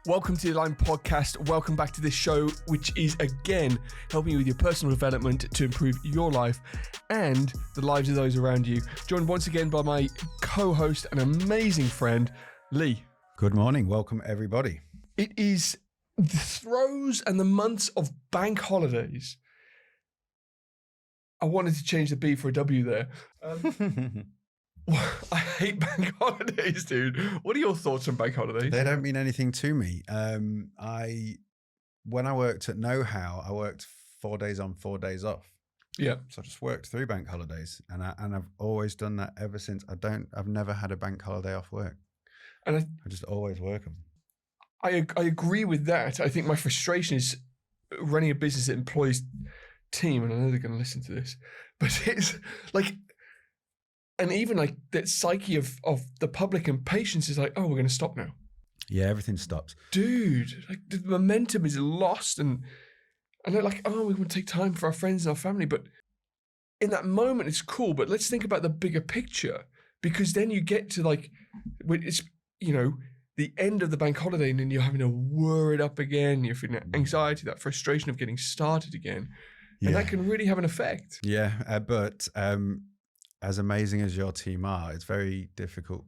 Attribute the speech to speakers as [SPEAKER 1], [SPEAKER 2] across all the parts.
[SPEAKER 1] Welcome to the Align Podcast. Welcome back to this show, which is again helping you with your personal development to improve your life and the lives of those around you. Joined once again by my co-host and amazing friend, Lee.
[SPEAKER 2] Good morning. Welcome, everybody.
[SPEAKER 1] It is the throes and the months of bank holidays. I wanted to change the B for a W there. I hate bank holidays, dude. What are your thoughts on bank holidays?
[SPEAKER 2] They don't mean anything to me. When I worked at Know How, I worked 4 days on, 4 days off.
[SPEAKER 1] Yeah.
[SPEAKER 2] So I just worked through bank holidays, and I've always done that ever since. I've never had a bank holiday off work, and I just always work them.
[SPEAKER 1] I agree with that. I think my frustration is running a business that employs team, and I know they're going to listen to this, but it's like. And even like that psyche of the public and patients is like, oh, we're going to stop now.
[SPEAKER 2] Yeah, everything stops.
[SPEAKER 1] Dude, like the momentum is lost. And they're like, oh, we want to take time for our friends and our family. But in that moment, it's cool. But let's think about the bigger picture. Because then you get to like, it's, the end of the bank holiday and then you're having to whir it up again. You're feeling that anxiety, that frustration of getting started again. And that can really have an effect.
[SPEAKER 2] Yeah, but as amazing as your team are, it's very difficult.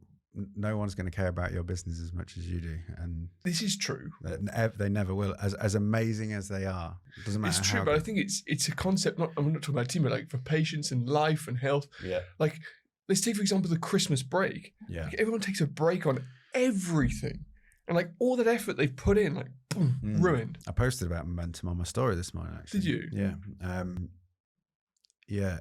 [SPEAKER 2] No one's going to care about your business as much as you do, and
[SPEAKER 1] this is true.
[SPEAKER 2] They never will. As amazing as they are, it doesn't matter.
[SPEAKER 1] It's true, but I think it's a concept. I'm not talking about team, but like for patients and life and health.
[SPEAKER 2] Yeah.
[SPEAKER 1] Like let's take for example the Christmas break.
[SPEAKER 2] Yeah.
[SPEAKER 1] Like, everyone takes a break on everything, and like all that effort they've put in, like boom, ruined.
[SPEAKER 2] I posted about momentum on my story this morning. Actually,
[SPEAKER 1] did you?
[SPEAKER 2] Yeah. Yeah,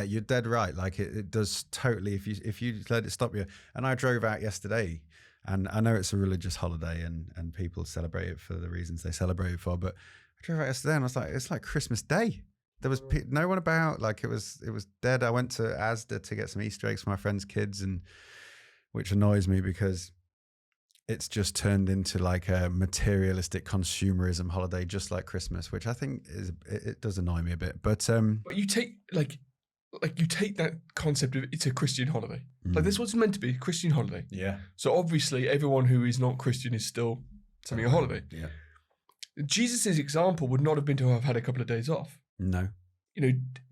[SPEAKER 2] you're dead right. Like it does totally. If you let it stop you. And I drove out yesterday, and I know it's a religious holiday, and people celebrate it for the reasons they celebrate it for. But I drove out yesterday, and I was like, it's like Christmas Day. There was no one about. Like it was dead. I went to Asda to get some Easter eggs for my friends' kids, and which annoys me because it's just turned into like a materialistic consumerism holiday, just like Christmas, which I think it does annoy me a bit. But
[SPEAKER 1] you take you take that concept of it's a Christian holiday. Like this was meant to be a Christian holiday.
[SPEAKER 2] Yeah.
[SPEAKER 1] So obviously everyone who is not Christian is still having a holiday.
[SPEAKER 2] Yeah.
[SPEAKER 1] Jesus' example would not have been to have had a couple of days off.
[SPEAKER 2] No.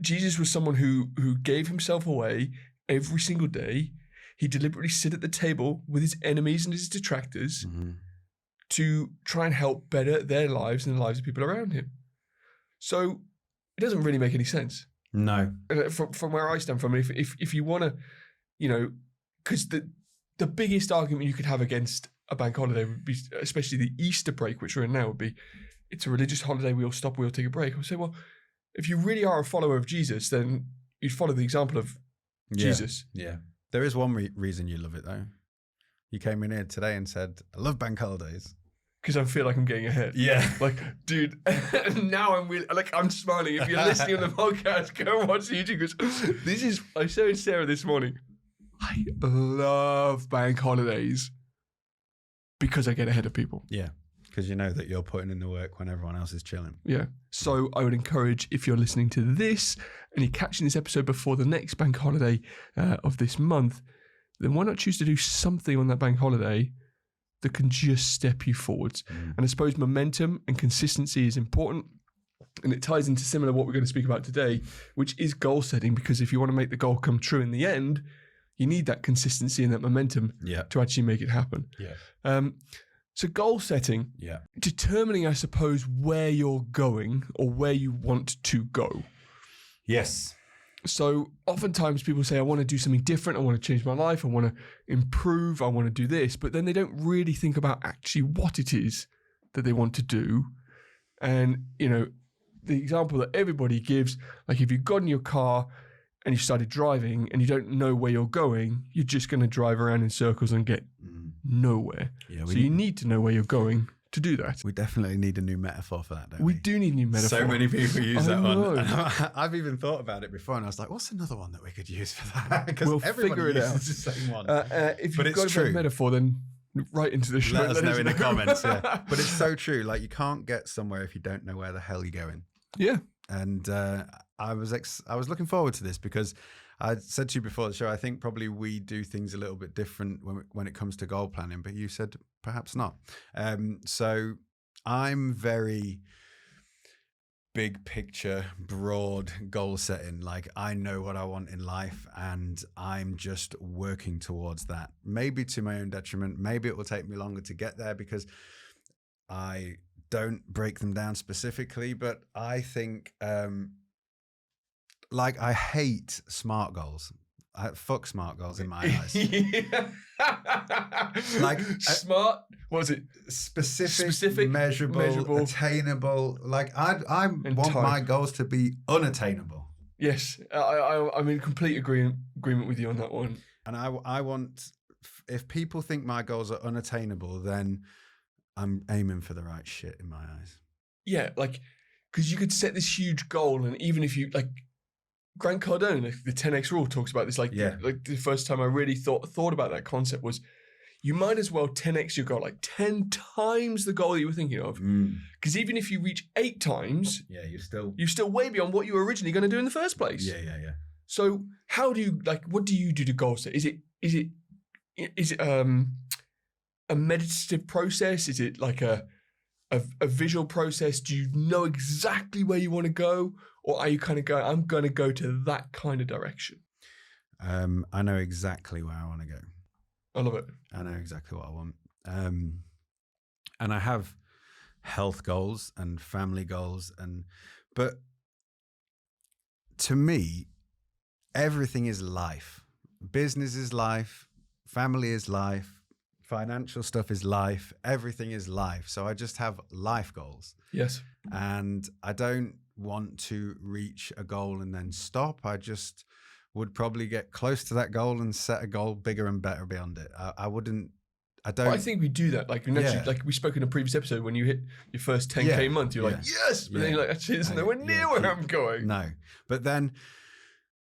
[SPEAKER 1] Jesus was someone who gave himself away every single day. He deliberately sit at the table with his enemies and his detractors to try and help better their lives and the lives of people around him. So it doesn't really make any sense.
[SPEAKER 2] No.
[SPEAKER 1] From where I stand from, if you want to, because the biggest argument you could have against a bank holiday would be, especially the Easter break, which we're in now, would be, it's a religious holiday, we all stop, we all take a break. I would say, well, if you really are a follower of Jesus, then you'd follow the example of Jesus.
[SPEAKER 2] Yeah. There is one reason you love it, though. You came in here today and said, I love bank holidays.
[SPEAKER 1] Because I feel like I'm getting ahead.
[SPEAKER 2] Yeah.
[SPEAKER 1] Like, dude, now I'm really, I'm smiling. If you're listening on the podcast, go and watch the YouTube. Because I showed Sarah this morning, I love bank holidays because I get ahead of people.
[SPEAKER 2] Yeah. Because you know that you're putting in the work when everyone else is chilling.
[SPEAKER 1] Yeah. So I would encourage, if you're listening to this and you're catching this episode before the next bank holiday of this month, then why not choose to do something on that bank holiday that can just step you forwards? And I suppose momentum and consistency is important. And it ties into similar what we're going to speak about today, which is goal setting. Because if you want to make the goal come true in the end, you need that consistency and that momentum to actually make it happen.
[SPEAKER 2] Yeah.
[SPEAKER 1] So goal setting, determining, I suppose, where you're going or where you want to go.
[SPEAKER 2] Yes.
[SPEAKER 1] So oftentimes people say, I want to do something different. I want to change my life. I want to improve. I want to do this. But then they don't really think about actually what it is that they want to do. And, the example that everybody gives, like if you got in your car and you started driving and you don't know where you're going, you're just going to drive around in circles and get nowhere. Yeah, so you need to know where you're going to do that.
[SPEAKER 2] We definitely need a new metaphor for that, don't
[SPEAKER 1] we? We do need a new metaphor.
[SPEAKER 2] So many people use that one. I've even thought about it before and I was like, what's another one that we could use for that? Because
[SPEAKER 1] we'll figure it out.
[SPEAKER 2] The same one.
[SPEAKER 1] If you've got a metaphor, then write into the show.
[SPEAKER 2] Let us know in the comments. Yeah. But it's so true. Like you can't get somewhere if you don't know where the hell you're going.
[SPEAKER 1] Yeah.
[SPEAKER 2] And I was looking forward to this because I said to you before the show, I think probably we do things a little bit different when it comes to goal planning, but you said perhaps not. So I'm very big picture, broad goal setting. Like, I know what I want in life and I'm just working towards that. Maybe to my own detriment. Maybe it will take me longer to get there because I don't break them down specifically, but I think like I hate SMART goals. Fuck SMART goals in my eyes. Like
[SPEAKER 1] SMART, what is it?
[SPEAKER 2] Specific, measurable, attainable. Like I want my goals to be unattainable.
[SPEAKER 1] Yes, I'm in complete agreement with you on that one.
[SPEAKER 2] And I want, if people think my goals are unattainable, then I'm aiming for the right shit in my eyes.
[SPEAKER 1] Yeah, like, because you could set this huge goal, and even if you, like, Grant Cardone, like the 10x rule, talks about this. Like, like the first time I really thought about that concept was, you might as well 10x your goal, like 10 times the goal that you were thinking of. Because even if you reach 8 times, you're still way beyond what you were originally going to do in the first place.
[SPEAKER 2] Yeah.
[SPEAKER 1] So how do you, like, what do you do to goal set? Is it a meditative process? Is it like a visual process? Do you know exactly where you want to go? Or are you kind of going, I'm going to go to that kind of direction?
[SPEAKER 2] I know exactly where I want to go.
[SPEAKER 1] I love it.
[SPEAKER 2] I know exactly what I want. And I have health goals and family goals. But to me, everything is life. Business is life. Family is life. Financial stuff is life. Everything is life. So I just have life goals.
[SPEAKER 1] Yes.
[SPEAKER 2] And I don't want to reach a goal and then stop. I just would probably get close to that goal and set a goal bigger and better beyond it. I don't. But
[SPEAKER 1] I think we do that. Like, like we spoke in a previous episode, when you hit your first 10K month, you're like, yes. But then you're like, actually, there's nowhere near where I'm going.
[SPEAKER 2] No. But then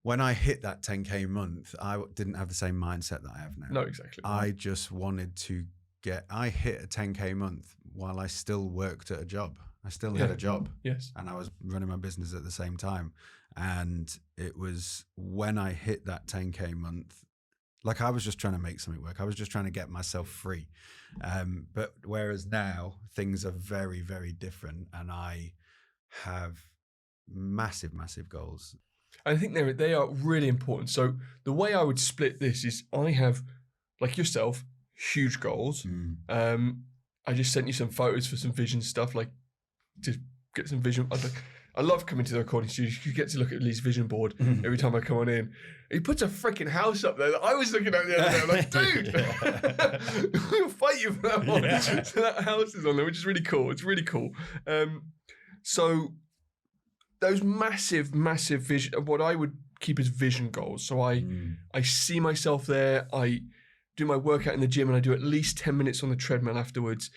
[SPEAKER 2] when I hit that 10K month, I didn't have the same mindset that I have now.
[SPEAKER 1] No, exactly.
[SPEAKER 2] I just wanted to I hit a 10K month while I still worked at a job. I still had a job.
[SPEAKER 1] Yes.
[SPEAKER 2] And I was running my business at the same time. And it was when I hit that 10K month, like, I was just trying to make something work. I was just trying to get myself free. But whereas now things are very, very different, and I have massive, massive goals.
[SPEAKER 1] I think they are really important. So the way I would split this is, I have, like yourself, huge goals. I just sent you some photos for some vision stuff, like to get some vision. I love coming to the recording studio. You get to look at Lee's vision board every time I come on in. He puts a freaking house up there that I was looking at the other day. I'm like, dude, we'll fight you for that one. Yeah. So that house is on there, which is really cool. It's really cool. So those massive, massive vision, what I would keep as vision goals. So I see myself there. I do my workout in the gym, and I do at least 10 minutes on the treadmill afterwards.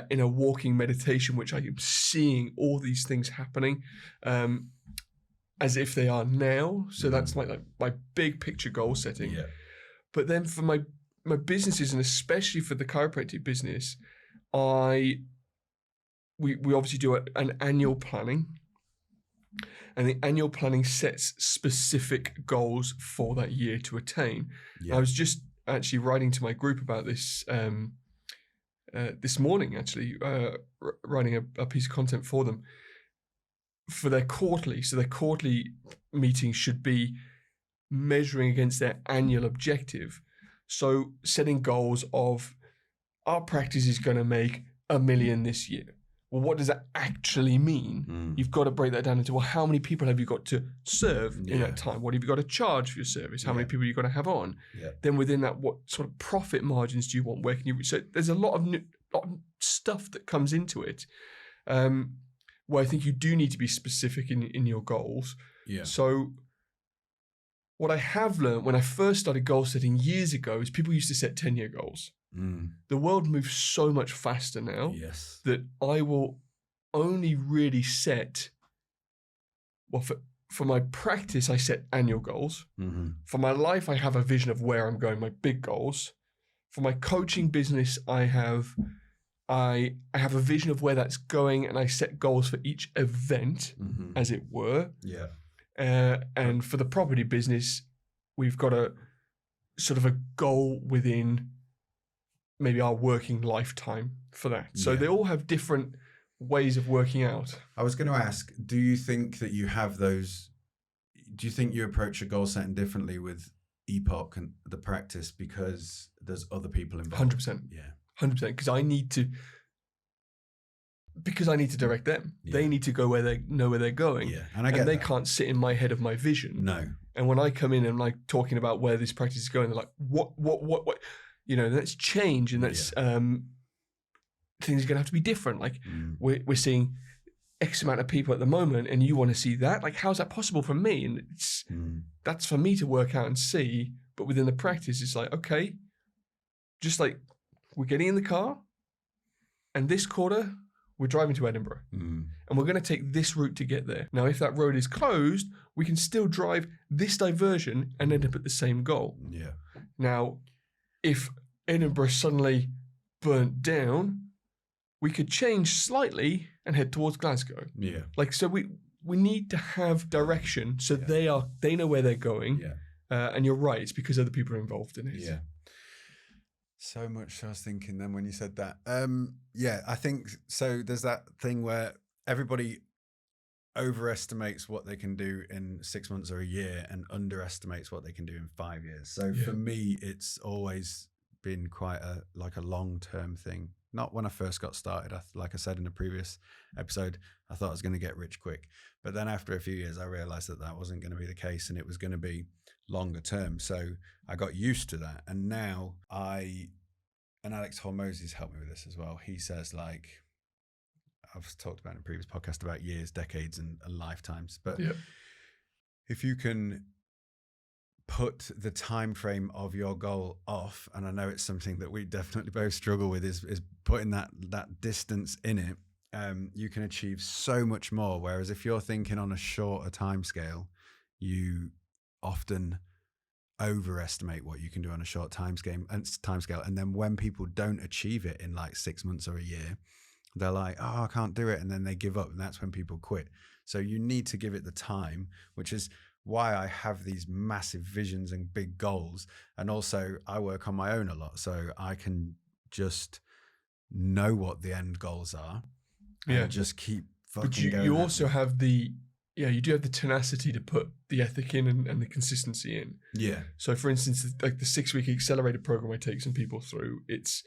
[SPEAKER 1] In a walking meditation, which I am seeing all these things happening as if they are now. So that's like my big picture goal setting. Yeah. But then for my businesses, and especially for the chiropractic business, we obviously do an annual planning, and the annual planning sets specific goals for that year to attain. Yeah. I was just actually writing to my group about this this morning, actually, writing a piece of content for them for their quarterly. So their quarterly meetings should be measuring against their annual objective. So setting goals of, our practice is going to make $1 million this year. Well, what does that actually mean? You've got to break that down into, well, how many people have you got to serve in that time? What have you got to charge for your service? How many people you got to have on? Yeah. Then within that, what sort of profit margins do you want? Where can you? So there's a lot of stuff that comes into it, where I think you do need to be specific in your goals. Yeah. So what I have learned when I first started goal setting years ago is people used to set 10-year goals. The world moves so much faster now that I will only really set, well, for my practice, I set annual goals. For my life, I have a vision of where I'm going, my big goals. For my coaching business, I have a vision of where that's going, and I set goals for each event, as it were. Yeah. And for the property business, we've got a sort of a goal within maybe our working lifetime for that. So they all have different ways of working out.
[SPEAKER 2] I was going to ask, do you think that you have those, do you think you approach a goal setting differently with Ep14 and the practice because there's other people involved?
[SPEAKER 1] 100%.
[SPEAKER 2] Yeah.
[SPEAKER 1] 100%. Because I need to direct them.
[SPEAKER 2] Yeah.
[SPEAKER 1] They need to go where they know where they're going.
[SPEAKER 2] Yeah. And I get
[SPEAKER 1] they
[SPEAKER 2] that.
[SPEAKER 1] can't sit in my head of my vision.
[SPEAKER 2] No.
[SPEAKER 1] And when I come in and like talking about where this practice is going, they're like, what? Let's change, and that's things are gonna have to be different. Like we're seeing X amount of people at the moment, and you want to see that. Like, how's that possible for me? And it's that's for me to work out and see. But within the practice, it's like, okay, just like we're getting in the car, and this quarter we're driving to Edinburgh, and we're going to take this route to get there. Now, if that road is closed, we can still drive this diversion and end up at the same goal.
[SPEAKER 2] Yeah.
[SPEAKER 1] Now, if Edinburgh suddenly burnt down, we could change slightly and head towards Glasgow.
[SPEAKER 2] Yeah.
[SPEAKER 1] Like, so we need to have direction so they know where they're going.
[SPEAKER 2] Yeah.
[SPEAKER 1] And you're right, it's because other people are involved in it.
[SPEAKER 2] Yeah. So much I was thinking then when you said that. I think so. There's that thing where everybody overestimates what they can do in 6 months or a year and underestimates what they can do in 5 years. So for me, it's always been quite a long-term thing. Not when I first got started. Like I said in the previous episode, I thought I was going to get rich quick. But then after a few years, I realized that wasn't going to be the case, and it was going to be longer term. So I got used to that. And now and Alex Hormozy's helped me with this as well. He says, like, I've talked about in a previous podcast about years, decades, and lifetimes. But if you can put the time frame of your goal off, and I know it's something that we definitely both struggle with, is putting that distance in it, you can achieve so much more. Whereas if you're thinking on a shorter time scale, you often overestimate what you can do on a short time scale. And then when people don't achieve it in like 6 months or a year, they're like, oh, I can't do it. And then they give up, and that's when people quit. So you need to give it the time, which is why I have these massive visions and big goals. And also I work on my own a lot, so I can just know what the end goals are and just keep fucking going. But
[SPEAKER 1] you also have you do have the tenacity to put the ethic in and the consistency in. Yeah. So for instance, like the 6-week accelerated program I take some people through, it's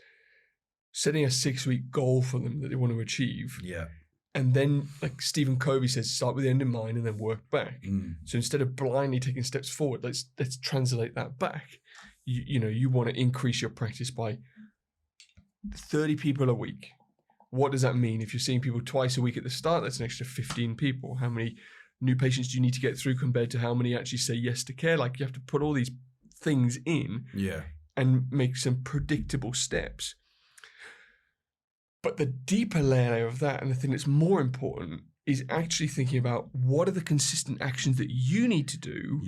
[SPEAKER 1] setting a 6-week goal for them that they want to achieve. Yeah. And then, like Stephen Covey says, start with the end in mind and then work back. So instead of blindly taking steps forward, let's translate that back. You want to increase your practice by 30 people a week. What does that mean? If you're seeing people twice a week at the start, that's an extra 15 people. How many new patients do you need to get through compared to how many actually say yes to care? Like, you have to put all these things in and make some predictable steps. But the deeper layer of that, and the thing that's more important, is actually thinking about what are the consistent actions that you need to do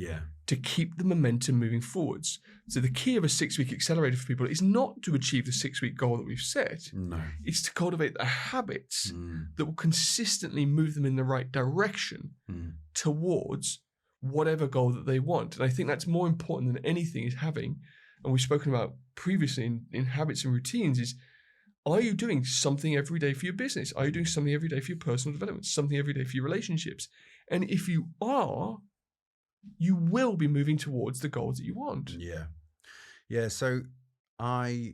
[SPEAKER 1] to keep the momentum moving forwards. So the key of a 6-week accelerator for people is not to achieve the 6-week goal that we've set. No. It's to cultivate the habits that will consistently move them in the right direction towards whatever goal that they want. And I think that's more important than anything is having, and we've spoken about previously in habits and routines, is, are you doing something every day for your business? Are you doing something every day for your personal development? Something every day for your relationships? And if you are, you will be moving towards the goals that you want. Yeah.
[SPEAKER 2] Yeah. So like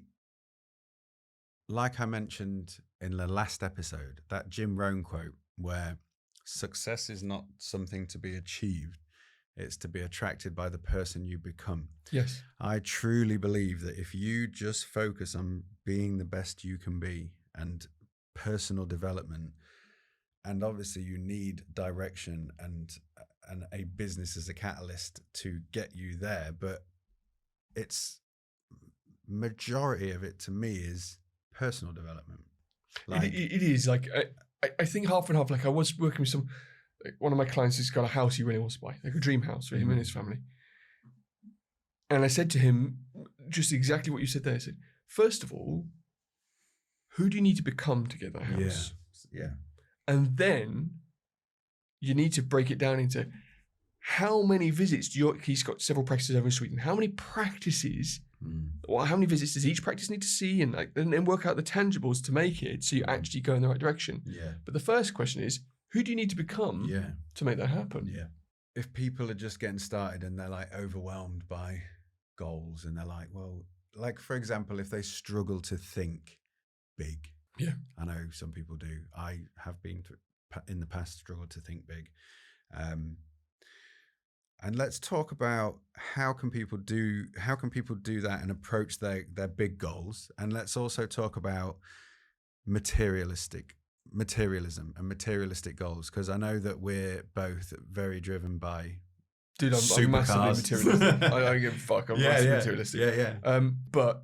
[SPEAKER 2] I mentioned in the last episode, that Jim Rohn quote where success is not something to be achieved, it's to be attracted by the person you become.
[SPEAKER 1] Yes.
[SPEAKER 2] I truly believe that if you just focus on being the best you can be and personal development, and obviously you need direction and a business as a catalyst to get you there, but it's majority of it to me is personal development.
[SPEAKER 1] Like, it is like, I think half and half. Like, I was working with one of my clients who's got a house he really wants to buy, like a dream house for him and his family. And I said to him just exactly what you said there. I said, first of all, who do you need to become to get that house?
[SPEAKER 2] Yeah.
[SPEAKER 1] And then you need to break it down into, how many visits he's got several practices over in Sweden. How many practices, or how many visits does each practice need to see, and then work out the tangibles to make it so you actually go in the right direction.
[SPEAKER 2] Yeah.
[SPEAKER 1] But the first question is, who do you need to become to make that happen?
[SPEAKER 2] Yeah. If people are just getting started and they're like overwhelmed by goals and they're like, well, like for example, if they struggle to think big.
[SPEAKER 1] Yeah.
[SPEAKER 2] I know some people do. I have been in the past struggled to think big. And let's talk about how can people do that and approach their big goals. And let's also talk about materialism and materialistic goals, because I know that we're both very driven by
[SPEAKER 1] Dude, I'm massively materialistic. I don't give a fuck. I'm massively materialistic.
[SPEAKER 2] Yeah.
[SPEAKER 1] But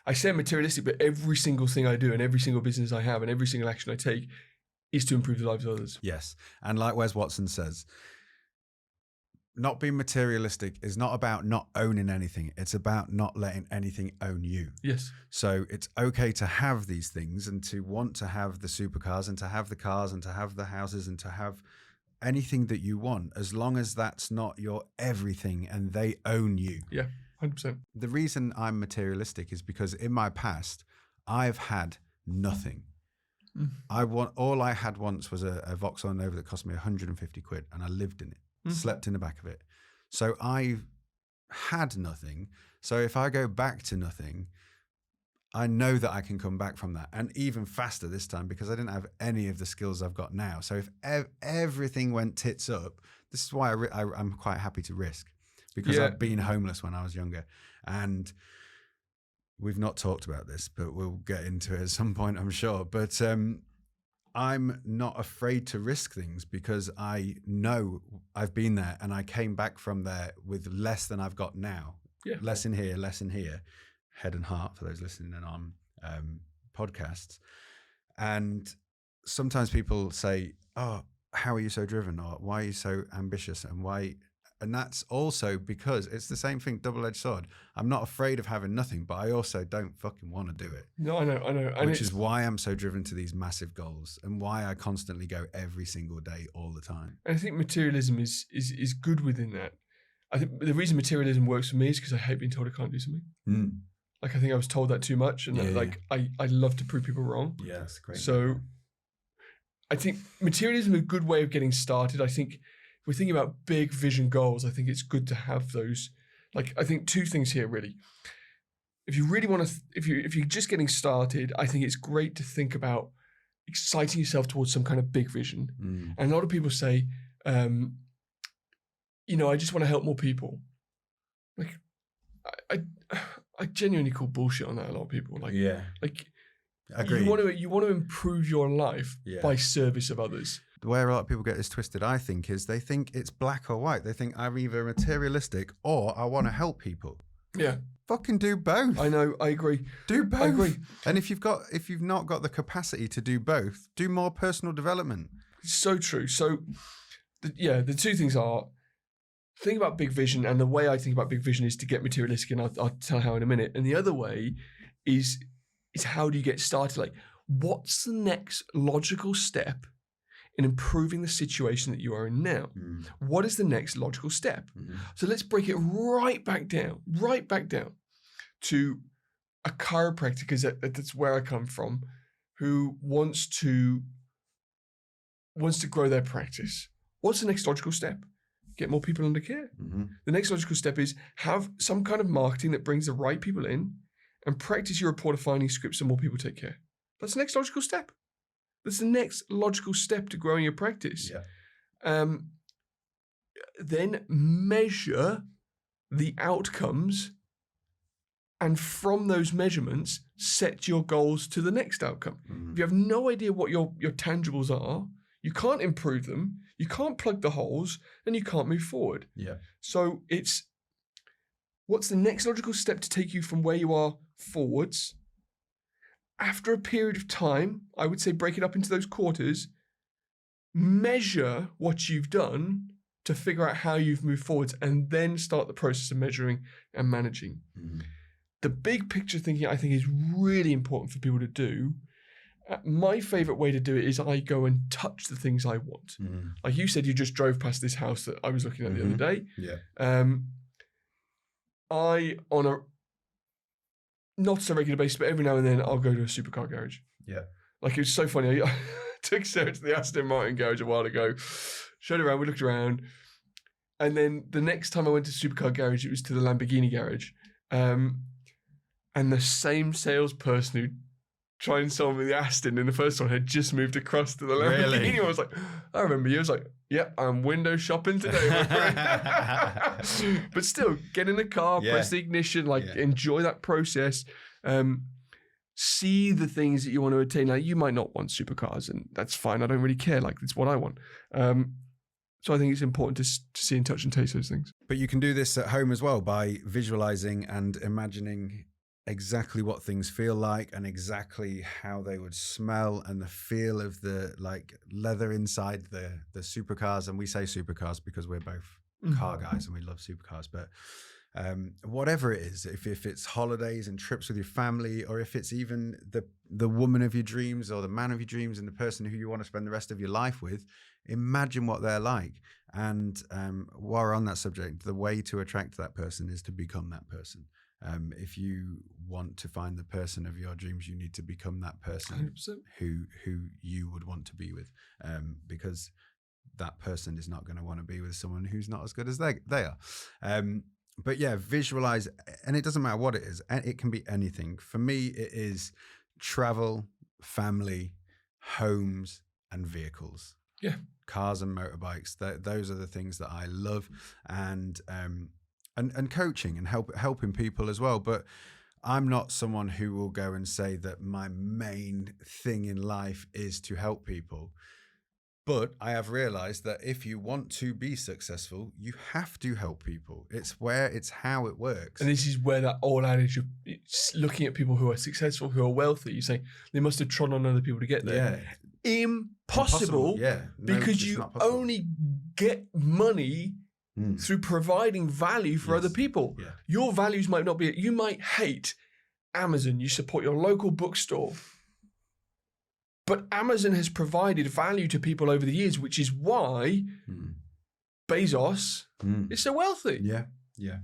[SPEAKER 1] I say materialistic, but every single thing I do and every single business I have and every single action I take is to improve the lives of others.
[SPEAKER 2] Yes. And like Wes Watson says, not being materialistic is not about not owning anything. It's about not letting anything own you.
[SPEAKER 1] Yes.
[SPEAKER 2] So it's okay to have these things and to want to have the supercars and to have the cars and to have the houses and to have anything that you want, as long as that's not your everything and they own you.
[SPEAKER 1] Yeah, 100%.
[SPEAKER 2] The reason I'm materialistic is because in my past, I've had nothing. All I had once was a Vauxhall Nova that cost me 150 quid and I lived in it. Slept in the back of it. So I had nothing. So if I go back to nothing, I know that I can come back from that, and even faster this time, because I didn't have any of the skills I've got now. So if everything went tits up, this is why I'm quite happy to risk, because I've been homeless when I was younger, and we've not talked about this, but we'll get into it at some point, I'm sure. But I'm not afraid to risk things because I know I've been there and I came back from there with less than I've got now.
[SPEAKER 1] Yeah.
[SPEAKER 2] Less in here, head and heart for those listening on podcasts. And sometimes people say, oh, how are you so driven? Or why are you so ambitious? And why? And that's also because it's the same thing, double-edged sword. I'm not afraid of having nothing, but I also don't fucking want to do it.
[SPEAKER 1] No, I know. And
[SPEAKER 2] which is why I'm so driven to these massive goals and why I constantly go every single day, all the time.
[SPEAKER 1] And I think materialism is good within that. I think the reason materialism works for me is because I hate being told I can't do something. Like, I think I was told that too much, and I love to prove people wrong.
[SPEAKER 2] Yeah, that's great.
[SPEAKER 1] So I think materialism is a good way of getting started. I think if we're thinking about big vision goals, I think it's good to have those. Like, I think two things here, really. If you really want to, if you're just getting started, I think it's great to think about exciting yourself towards some kind of big vision. And a lot of people say, I just want to help more people. Like, I genuinely call bullshit on that. A lot of people,
[SPEAKER 2] Agreed.
[SPEAKER 1] You want to improve your life by service of others.
[SPEAKER 2] The way a lot of people get this twisted, I think, is they think it's black or white. They think I'm either materialistic or I want to help people.
[SPEAKER 1] Yeah.
[SPEAKER 2] Fucking do both.
[SPEAKER 1] I know. I agree.
[SPEAKER 2] Do both.
[SPEAKER 1] I agree.
[SPEAKER 2] And if you've not got the capacity to do both, do more personal development.
[SPEAKER 1] So true. So, the two things are, think about big vision, and the way I think about big vision is to get materialistic, and I'll tell how in a minute. And the other way is how do you get started? Like, what's the next logical step in improving the situation that you are in now? What is the next logical step? So let's break it right back down to a chiropractor, because that's where I come from, who wants to grow their practice. What's the next logical step? Get more people under care. The next logical step is have some kind of marketing that brings the right people in and practice your report of finding scripts so more people take care. That's the next logical step. That's the next logical step to growing your practice. Then measure the outcomes, and from those measurements, set your goals to the next outcome. If you have no idea what your tangibles are, you can't improve them, you can't plug the holes, and you can't move forward. So it's, what's the next logical step to take you from where you are forwards? After a period of time, I would say break it up into those quarters, measure what you've done to figure out how you've moved forwards, and then start the process of measuring and managing. The big picture thinking, I think, is really important for people to do. My favourite way to do it is I go and touch the things I want. Like you said, you just drove past this house that I was looking at the other day.
[SPEAKER 2] Yeah.
[SPEAKER 1] I, on a not so regular basis, but every now and then, I'll go to a supercar garage.
[SPEAKER 2] Yeah.
[SPEAKER 1] Like, it was so funny. I took Sarah to the Aston Martin garage a while ago, showed her around, we looked around. And then the next time I went to supercar garage, it was to the Lamborghini garage. And the same salesperson who tried and sold me the Aston in the first one had just moved across to the Lamborghini.
[SPEAKER 2] Really?
[SPEAKER 1] I was like, I remember you. I was like, yeah, I'm window shopping today, my friend. But still, get in the car, press the ignition, enjoy that process. See the things that you want to attain. Like, you might not want supercars, and that's fine. I don't really care. Like, it's what I want. So I think it's important to see and touch and taste those things.
[SPEAKER 2] But you can do this at home as well by visualizing and imagining exactly what things feel like and exactly how they would smell and the feel of the leather inside the supercars. And we say supercars because we're both car guys and we love supercars. But whatever it is, if it's holidays and trips with your family, or if it's even the woman of your dreams or the man of your dreams and the person who you want to spend the rest of your life with, imagine what they're like. And while we're on that subject, the way to attract that person is to become that person. If you want to find the person of your dreams, you need to become that person
[SPEAKER 1] 100%.
[SPEAKER 2] who you would want to be with, because that person is not going to want to be with someone who's not as good as they are. But yeah, visualize, and it doesn't matter what it is. It can be anything. For me, it is travel, family, homes, and vehicles.
[SPEAKER 1] Yeah.
[SPEAKER 2] Cars and motorbikes. Those are the things that I love. And coaching and helping people as well. But I'm not someone who will go and say that my main thing in life is to help people. But I have realized that if you want to be successful, you have to help people. It's how it works.
[SPEAKER 1] And this is where that old adage of looking at people who are successful, who are wealthy, you say they must have trod on other people to get there.
[SPEAKER 2] Yeah.
[SPEAKER 1] Impossible.
[SPEAKER 2] Yeah. No,
[SPEAKER 1] because you only get money through providing value for other people.
[SPEAKER 2] Yeah.
[SPEAKER 1] Your values might not be, you might hate Amazon, you support your local bookstore. But Amazon has provided value to people over the years, which is why Bezos is so wealthy.
[SPEAKER 2] Yeah.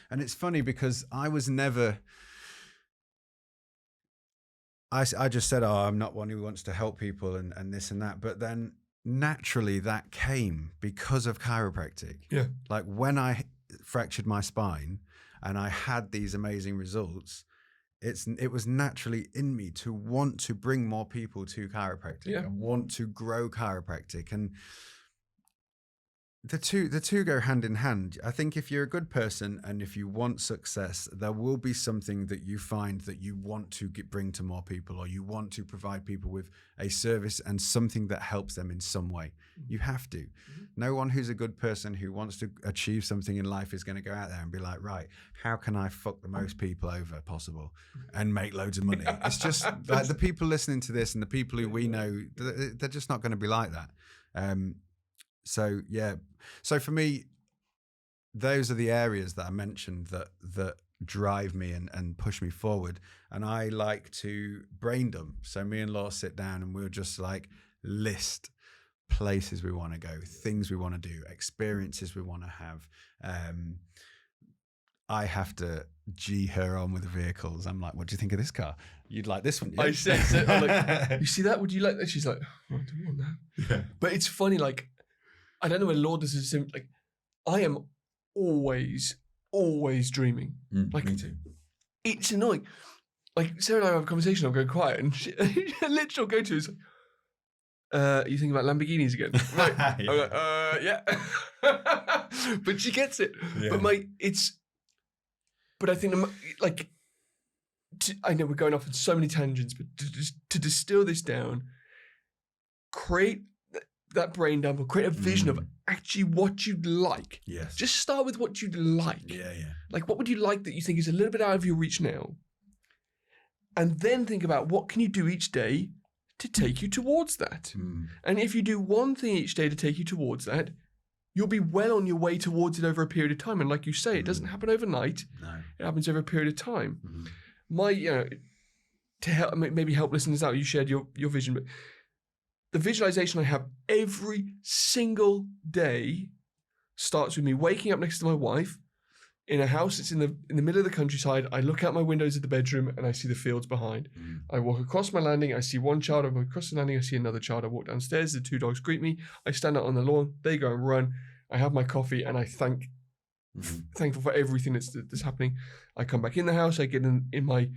[SPEAKER 2] And it's funny because I was never... I just said, I'm not one who wants to help people and this and that. But then naturally that came because of chiropractic.
[SPEAKER 1] Yeah.
[SPEAKER 2] Like when I fractured my spine and I had these amazing results, it was naturally in me to want to bring more people to chiropractic and want to grow chiropractic. And the two go hand in hand. I think if you're a good person and if you want success, there will be something that you find that you want to bring to more people, or you want to provide people with a service and something that helps them in some way. You have to. No one who's a good person who wants to achieve something in life is going to go out there and be like, right, how can I fuck the most people over possible and make loads of money? It's just like the people listening to this and the people who we know, they're just not going to be like that. So yeah. So for me, those are the areas that I mentioned that drive me and push me forward. And I like to brain dump. So me and Laura sit down and we'll just list places we want to go, things we want to do, experiences we want to have. I have to G her on with the vehicles. I'm like, what do you think of this car? You'd like this one? Yeah?
[SPEAKER 1] I said, I'm like, you see that? Would you like that? She's like, oh, I don't want that.
[SPEAKER 2] Yeah.
[SPEAKER 1] But it's funny, I don't know where Lord does this. I am always dreaming.
[SPEAKER 2] Me too.
[SPEAKER 1] It's annoying. Sarah and I have a conversation, I'll go quiet, and she literally will go to is you think about Lamborghinis again? Right. I'm like, yeah. But she gets it.
[SPEAKER 2] Yeah.
[SPEAKER 1] But I think, I know we're going off on so many tangents, but to distill this down, create that brain dump, or create a vision of actually what you'd like.
[SPEAKER 2] Yes.
[SPEAKER 1] Just start with what you'd like.
[SPEAKER 2] Yeah.
[SPEAKER 1] What would you like that you think is a little bit out of your reach now? And then think about what can you do each day to take you towards that. And if you do one thing each day to take you towards that, you'll be well on your way towards it over a period of time. And like you say, it doesn't happen overnight.
[SPEAKER 2] No.
[SPEAKER 1] It happens over a period of time. to help, maybe help listeners out, you shared your vision, but the visualization I have every single day starts with me waking up next to my wife in a house that's in the middle of the countryside. I look out my windows of the bedroom and I see the fields behind. I walk across my landing, I see one child. I walk across the landing, I see another child. I walk downstairs, the 2 dogs greet me. I stand out on the lawn, they go and run. I have my coffee and I thankful for everything that's happening. I come back in the house, I get in my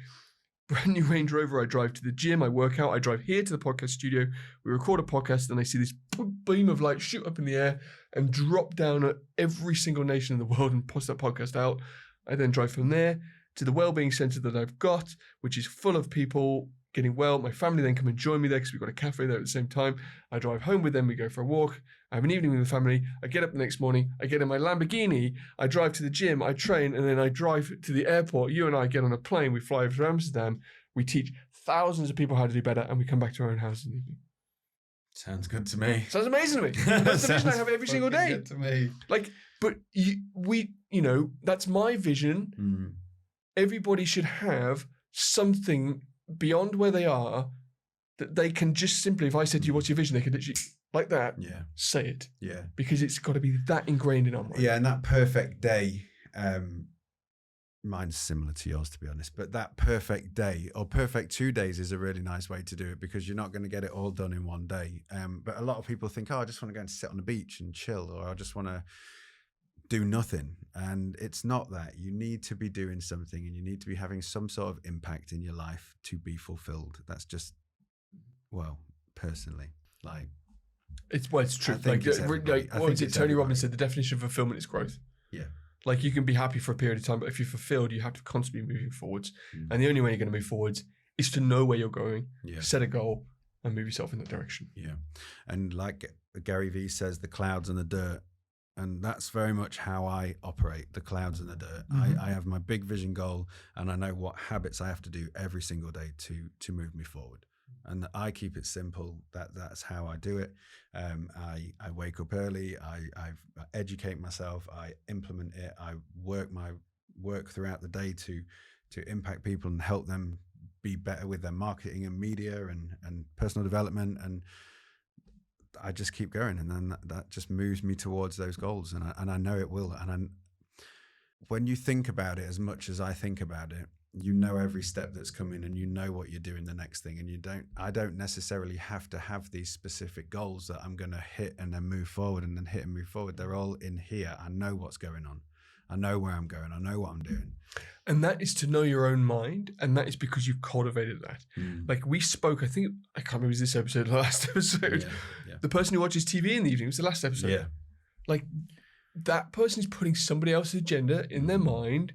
[SPEAKER 1] brand new Range Rover, I drive to the gym, I work out, I drive here to the podcast studio, we record a podcast, and I see this beam of light shoot up in the air and drop down at every single nation in the world and post that podcast out. I then drive from there to the wellbeing center that I've got, which is full of people getting well. My family then come and join me there because we've got a cafe there at the same time. I drive home with them, we go for a walk, I have an evening with the family, I get up the next morning, I get in my Lamborghini, I drive to the gym, I train, and then I drive to the airport. You and I get on a plane, we fly over to Amsterdam, we teach thousands of people how to do better, and we come back to our own house in the evening.
[SPEAKER 2] Sounds good to me.
[SPEAKER 1] Sounds amazing to me. That's the vision I have every single day.
[SPEAKER 2] Good to me.
[SPEAKER 1] Like, but that's my vision. Everybody should have something beyond where they are that they can just simply, if I said to you, what's your vision? They could literally, like that, say it.
[SPEAKER 2] Yeah.
[SPEAKER 1] Because it's got to be that ingrained in our mind.
[SPEAKER 2] Yeah, and that perfect day, mine's similar to yours, to be honest, but that perfect day or perfect 2 days is a really nice way to do it because you're not going to get it all done in one day. But a lot of people think, I just want to go and sit on the beach and chill, or I just want to do nothing. And it's not that. You need to be doing something and you need to be having some sort of impact in your life to be fulfilled. That's just, well, personally, like,
[SPEAKER 1] it's true. What is it? Tony Robbins said the definition of fulfillment is growth.
[SPEAKER 2] Yeah.
[SPEAKER 1] Like, you can be happy for a period of time, but if you're fulfilled, you have to constantly be moving forwards. And the only way you're going to move forwards is to know where you're going, set a goal, and move yourself in that direction. Yeah.
[SPEAKER 2] And like Gary Vee says, the clouds and the dirt. And that's very much how I operate, the clouds and the dirt. I have my big vision goal, and I know what habits I have to do every single day to move me forward. And I keep it simple. That's how I do it. I wake up early. I educate myself. I implement it. I work throughout the day to impact people and help them be better with their marketing and media and personal development. And I just keep going, and then that just moves me towards those goals. And I know it will. And when you think about it as much as I think about it, you know every step that's coming, and you know what you're doing the next thing. And I don't necessarily have to have these specific goals that I'm going to hit and then move forward and then hit and move forward. They're all in here. I know what's going on. I know where I'm going. I know what I'm doing.
[SPEAKER 1] And that is to know your own mind. And that is because you've cultivated that. Like, we spoke, I can't remember, was this episode or the last episode? Yeah. The person who watches TV in the evening was the last episode.
[SPEAKER 2] Yeah.
[SPEAKER 1] Like, that person is putting somebody else's agenda in their mind.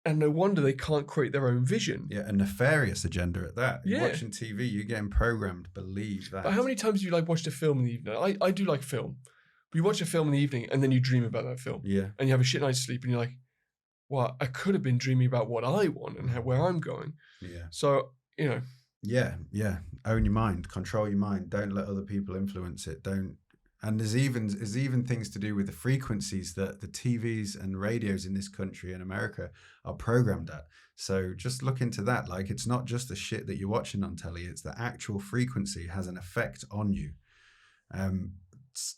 [SPEAKER 1] And no wonder they can't create their own vision.
[SPEAKER 2] Yeah, a nefarious agenda at that. You're watching TV, you're getting programmed, believe that.
[SPEAKER 1] But how many times have you watched a film in the evening? I do like film. But you watch a film in the evening and then you dream about that film. Yeah. And you have a shit night's sleep and you're like, well, I could have been dreaming about what I want and where I'm going. Yeah. So,
[SPEAKER 2] Yeah. Own your mind, control your mind. Don't let other people influence it. And there's even things to do with the frequencies that the TVs and radios in this country and America are programmed at. So just look into that. Like, it's not just the shit that you're watching on telly. It's the actual frequency has an effect on you.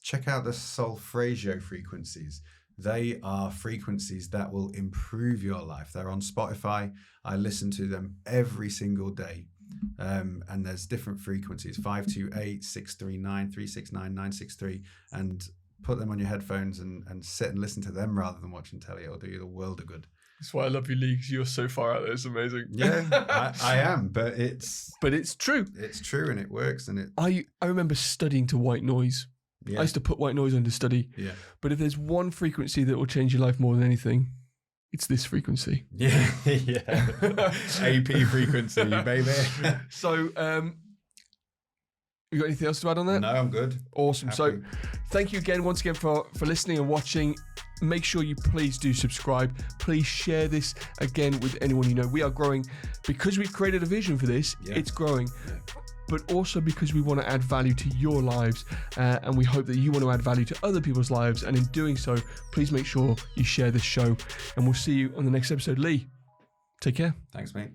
[SPEAKER 2] Check out the solfeggio frequencies. They are frequencies that will improve your life. They're on Spotify. I listen to them every single day. And there's different frequencies, 528, 639, 369, 963, and put them on your headphones and sit and listen to them rather than watching telly. It'll do you the world of good.
[SPEAKER 1] That's why I love you, Lee, because you're so far out there. It's amazing.
[SPEAKER 2] Yeah, I am, but it's
[SPEAKER 1] true.
[SPEAKER 2] It's true, and it works. And
[SPEAKER 1] I remember studying to white noise. Yeah. I used to put white noise on to study. Yeah. But if there's one frequency that will change your life more than anything, it's this frequency.
[SPEAKER 2] Yeah. AP frequency, baby.
[SPEAKER 1] So, you got anything else to add on that?
[SPEAKER 2] No, I'm good.
[SPEAKER 1] Awesome.
[SPEAKER 2] Happy.
[SPEAKER 1] So, thank you again, once again, for listening and watching. Make sure you please do subscribe. Please share this again with anyone you know. We are growing because we've created a vision for this. Yeah. It's growing. Yeah. But also because we want to add value to your lives, and we hope that you want to add value to other people's lives. And in doing so, please make sure you share this show, and we'll see you on the next episode. Lee, take care.
[SPEAKER 2] Thanks, mate.